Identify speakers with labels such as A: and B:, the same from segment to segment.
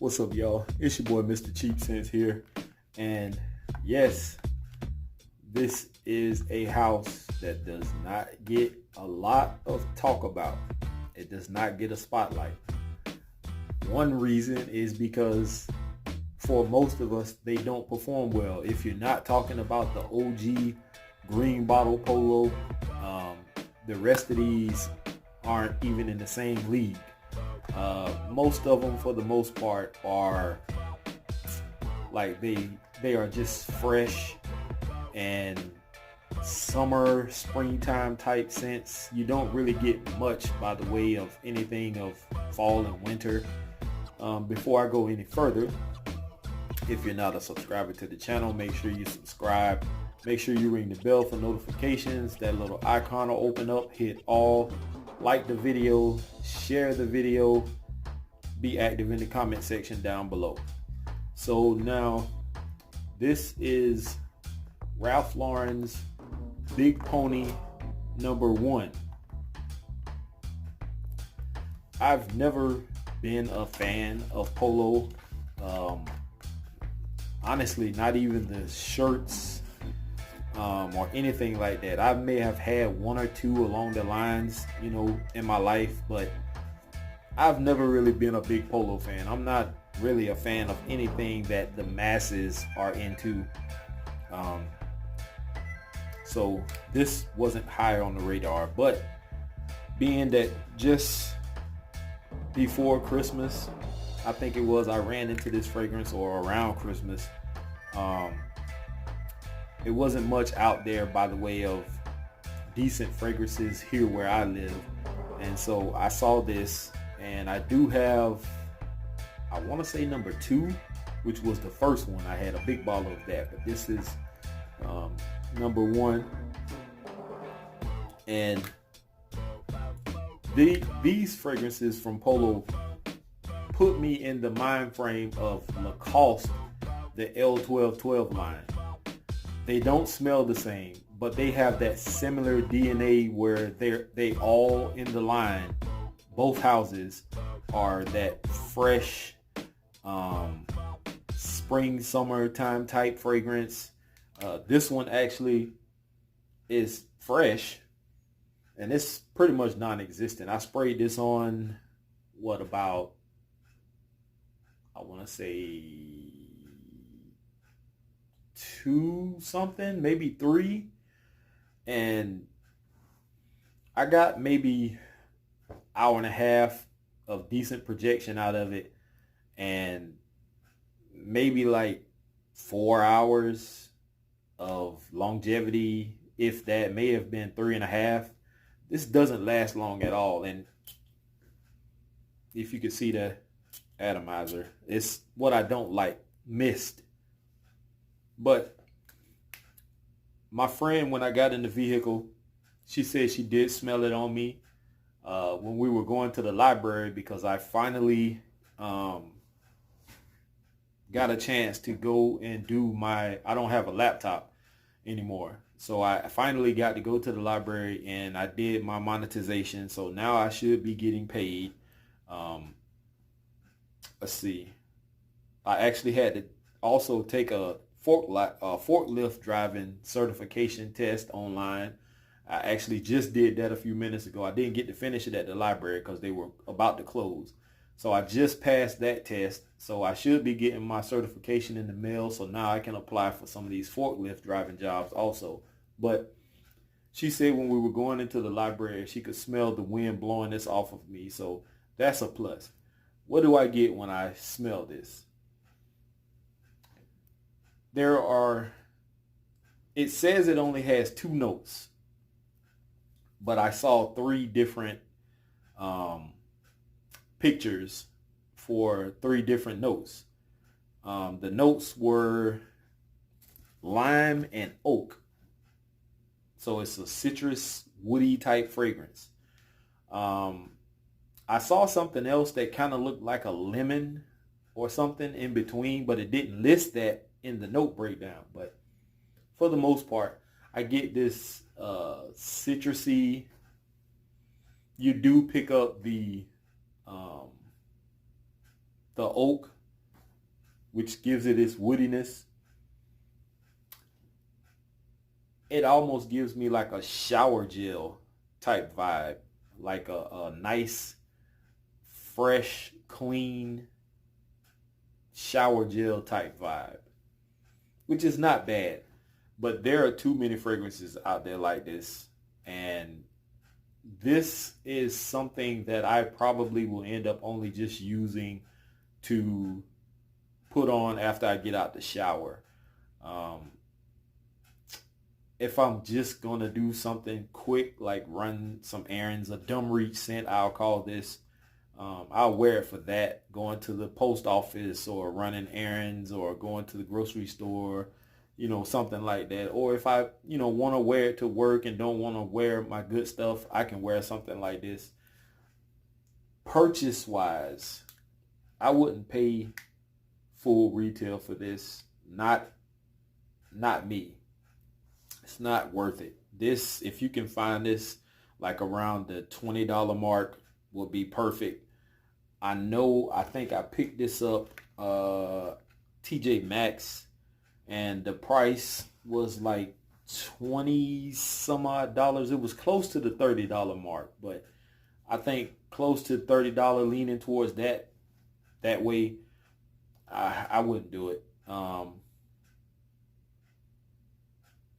A: What's up, y'all? It's your boy, Mr. Cheap Sense here. And yes, this is a house that does not get a lot of talk about. It does not get a spotlight. One reason is because for most of us, they don't perform well. If you're not talking about the OG green bottle polo, the rest of these aren't even in the same league. Most of them, for the most part, are like they are just fresh and summer, springtime type scents. You don't really get much by the way of anything of fall and winter. Before I go any further, if you're not a subscriber to the channel, make sure you subscribe. Make sure you ring the bell for notifications. That little icon will open up. Hit all. Like the video. Share the video. Be active in the comment section down below. So now, this is Ralph Lauren's Big Pony #1. I've never been a fan of polo. Honestly, not even the shirts or anything like that. I may have had one or two along the lines, in my life, but I've never really been a big polo fan. I'm not really a fan of anything that the masses are into. So this wasn't high on the radar, but being that just before Christmas, I think it was, I ran into this fragrance, or around Christmas. It wasn't much out there by the way of decent fragrances here where I live. And so I saw this, and I do have, I want to say #2, which was the first one. I had a big bottle of that, but this is #1. And these fragrances from Polo put me in the mind frame of Lacoste, the L1212 line. They don't smell the same, but they have that similar DNA where they all in the line, both houses, are that fresh spring, summertime type fragrance. This one actually is fresh, and it's pretty much non-existent. I sprayed this on, about, I want to say 2 something, maybe 3. And I got maybe hour and a half of decent projection out of it, and maybe like 4 hours of longevity, if that. May have been 3.5. This doesn't last long at all. And if you could see the atomizer, it's what I don't like, mist. But my friend, when I got in the vehicle, she said she did smell it on me when we were going to the library, because I finally got a chance to go and do I don't have a laptop anymore. So I finally got to go to the library, and I did my monetization. So now I should be getting paid. Let's see. I actually had to also take a forklift driving certification test online. I actually just did that a few minutes ago. I didn't get to finish it at the library because they were about to close. So I just passed that test. So I should be getting my certification in the mail. So now I can apply for some of these forklift driving jobs also. But she said when we were going into the library, she could smell the wind blowing this off of me. So that's a plus. What do I get when I smell this? It says it only has 2 notes, but I saw 3 different pictures for 3 different notes. The notes were lime and oak. So it's a citrus, woody type fragrance. I saw something else that kind of looked like a lemon or something in between, but it didn't list that in the note breakdown. But for the most part, I get this citrusy. You do pick up the oak which gives it its woodiness. It almost gives me like a shower gel type vibe, like a nice, fresh, clean shower gel type vibe, which is not bad. But there are too many fragrances out there like this, and this is something that I probably will end up only just using to put on after I get out the shower. If I'm just going to do something quick, like run some errands, a dumb reach scent, I'll call this. I'll wear it for that, going to the post office or running errands or going to the grocery store, something like that. Or if I, want to wear it to work and don't want to wear my good stuff, I can wear something like this. Purchase-wise, I wouldn't pay full retail for this. Not me. It's not worth it. This, if you can find this like around the $20 mark, would be perfect. I think I picked this up TJ Maxx, and the price was like 20 some odd dollars. It was close to the $30 mark, but I think close to $30, leaning towards that way. I wouldn't do it.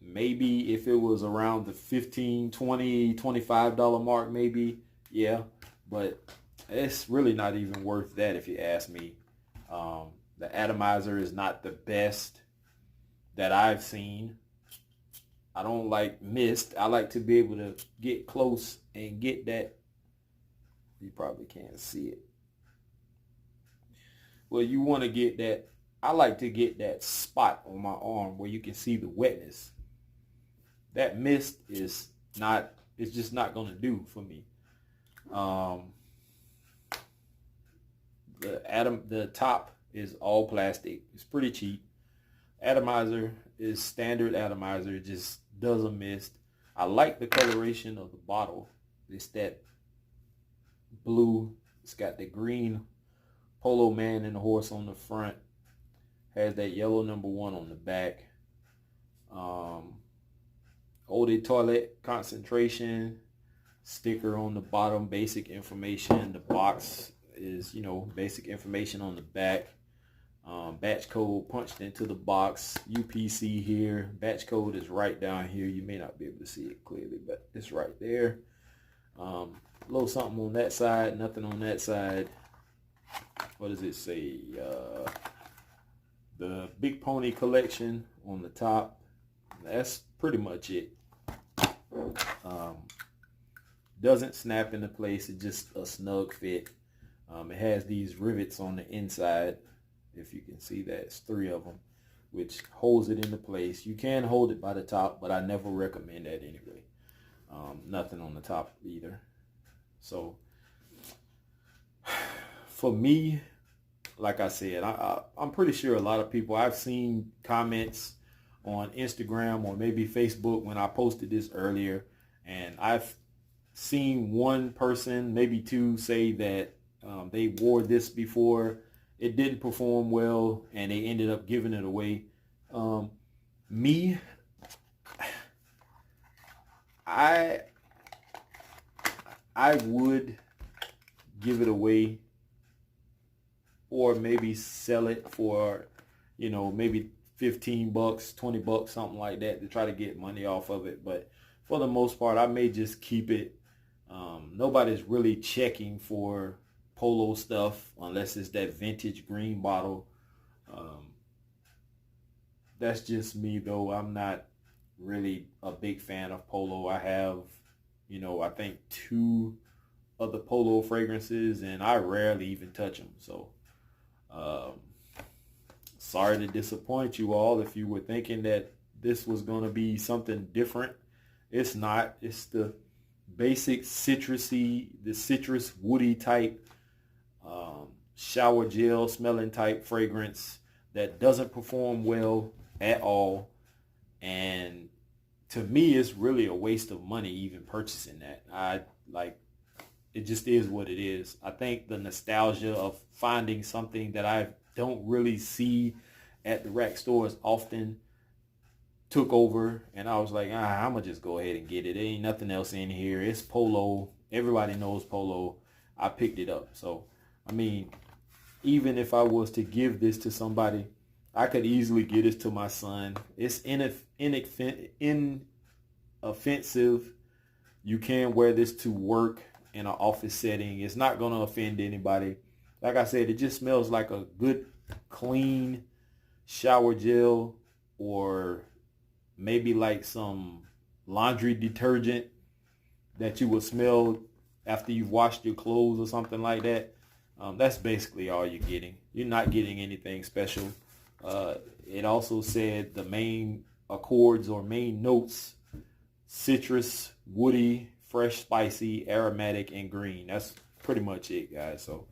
A: Maybe if it was around the $15, $20, $25 mark, maybe, yeah. But it's really not even worth that if you ask me. The atomizer is not the best that I've seen. I don't like mist. I like to be able to get close and get that. You probably can't see it. Well, you want to get that. I like to get that spot on my arm where you can see the wetness. That mist is not, it's just not going to do for me. The top is all plastic. It's pretty cheap. Atomizer is standard atomizer. It just doesn't mist. I like the coloration of the bottle. It's that blue. It's got the green polo man and the horse on the front. Has that yellow number 1 on the back. Eau de toilette concentration sticker on the bottom, basic information. The box is, basic information on the back. Batch code punched into the box. UPC here. Batch code is right down here. You may not be able to see it clearly, but it's right there. A little something on that side, nothing on that side. What does it say? The Big Pony collection on the top. That's pretty much it. Doesn't snap into place. It's just a snug fit. It has these rivets on the inside. If you can see that, it's 3 of them, which holds it into place. You can hold it by the top, but I never recommend that anyway. Nothing on the top either. So for me, like I said, I'm pretty sure a lot of people, I've seen comments on Instagram or maybe Facebook when I posted this earlier, and I've seen one person, maybe 2, say that they wore this before, it didn't perform well, and they ended up giving it away. Me, I would give it away, or maybe sell it for, maybe $15, $20, something like that, to try to get money off of it. But for the most part, I may just keep it. Nobody's really checking for Polo stuff unless it's that vintage green bottle. That's just me, though. I'm not really a big fan of Polo. I have, I think 2 other Polo fragrances, and I rarely even touch them. So sorry to disappoint you all if you were thinking that this was going to be something different. It's not. It's the basic citrusy, the citrus woody type shower gel smelling type fragrance that doesn't perform well at all. And to me, it's really a waste of money even purchasing that. It just is what it is. I think the nostalgia of finding something that I've don't really see at the rack stores often took over, and I was like, I'm gonna just go ahead and get it. There ain't nothing else in here. It's Polo. Everybody knows Polo. I picked it up. So, I mean, even if I was to give this to somebody, I could easily give this to my son. It's inoffensive. You can wear this to work in an office setting. It's not going to offend anybody. Like I said, it just smells like a good, clean shower gel, or maybe like some laundry detergent that you would smell after you've washed your clothes or something like that. That's basically all you're getting. You're not getting anything special. It also said the main accords or main notes: citrus, woody, fresh, spicy, aromatic, and green. That's pretty much it, guys. So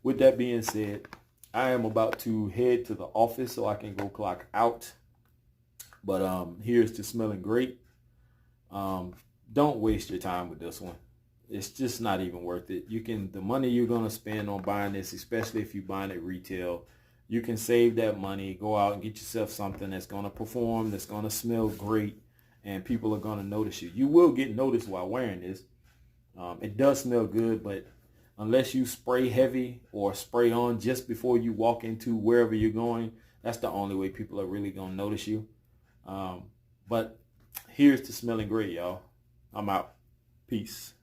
A: with that being said, I am about to head to the office so I can go clock out. But here's to smelling great. Don't waste your time with this one. It's just not even worth it. The money you're going to spend on buying this, especially if you're buying it retail, you can save that money, go out and get yourself something that's going to perform, that's going to smell great, and people are going to notice you. You will get noticed while wearing this. It does smell good, but unless you spray heavy or spray on just before you walk into wherever you're going, that's the only way people are really going to notice you. But here's to smelling great, y'all. I'm out. Peace.